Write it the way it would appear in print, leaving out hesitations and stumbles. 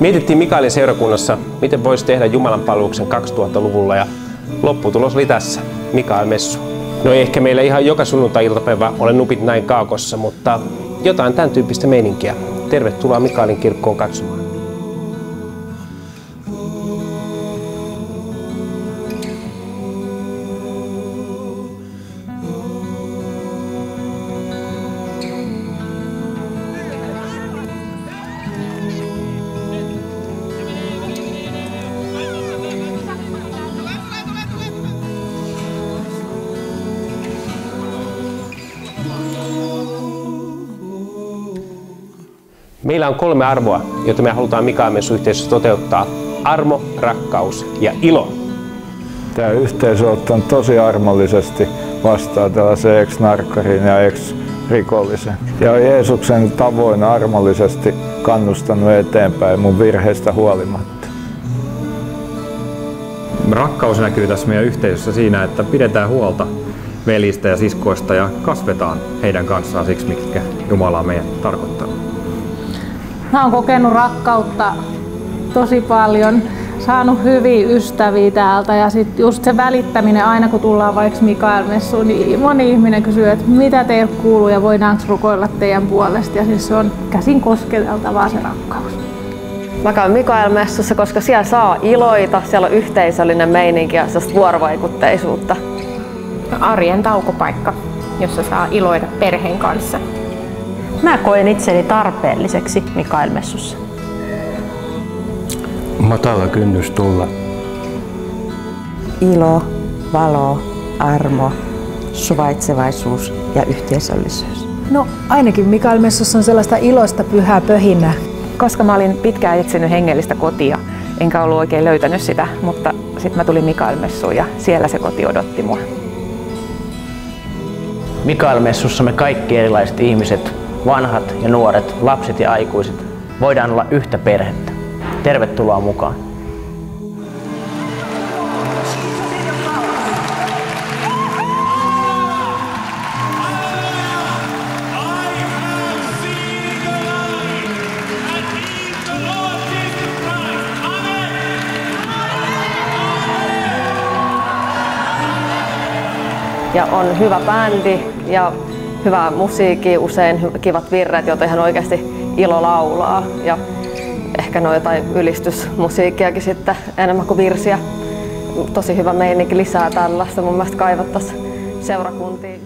Mietittiin Mikaelin seurakunnassa, miten voisi tehdä jumalanpalveluksen 2000-luvulla ja lopputulos oli tässä, Mikael-messu. No ei ehkä meillä ihan joka sunnuntai-iltapäivä ole nupit näin kaakossa, mutta jotain tämän tyyppistä meininkiä. Tervetuloa Mikaelin kirkkoon katsomaan. Meillä on 3 arvoa, joita me halutaan Mikael-messuyhteisössä toteuttaa. Armo, rakkaus ja ilo. Tämä yhteisö on ottanut tosi armollisesti vastaan tällaisen ex-narkkarin ja ex-rikollisen. Ja on Jeesuksen tavoin armollisesti kannustanut eteenpäin mun virheistä huolimatta. Rakkaus näkyy tässä meidän yhteisössä siinä, että pidetään huolta veljistä ja siskoista ja kasvetaan heidän kanssaan siksi, mitkä Jumala on meidän tarkoittanut. Mä oon kokenut rakkautta tosi paljon, saanut hyviä ystäviä täältä ja sit just se välittäminen aina kun tullaan vaikka Mikael-messuun, niin moni ihminen kysyy, että mitä teille kuuluu ja voidaanko rukoilla teidän puolesta ja siis se on käsin kosketeltavaa se rakkaus. Mä käyn Mikael-messussa, koska siellä saa iloita, siellä on yhteisöllinen meininki ja vuorovaikutteisuutta. Arjen taukopaikka, jossa saa iloita perheen kanssa. Mä koen itseni tarpeelliseksi Mikael-messussa. Matala kynnys tulla. Ilo, valo, armo, suvaitsevaisuus ja yhteisöllisyys. No ainakin Mikael-messussa on sellaista iloista pyhää pöhinää. Koska mä olin pitkään etsinyt hengellistä kotia, enkä ollut oikein löytänyt sitä, mutta sitten mä tulin Mikael-messuun ja siellä se koti odotti mua. Mikael-messussa me kaikki erilaiset ihmiset, vanhat ja nuoret, lapset ja aikuiset, voidaan olla yhtä perhettä. Tervetuloa mukaan! Ja on hyvä bändi ja hyvä musiikki, usein kivat virret, joita ihan oikeasti ilo laulaa. Ja ehkä no jotain ylistysmusiikkiakin sitten enemmän kuin virsiä. Tosi hyvä meininki lisää tällaista. Mun mielestä kaivattaisiin seurakuntiin.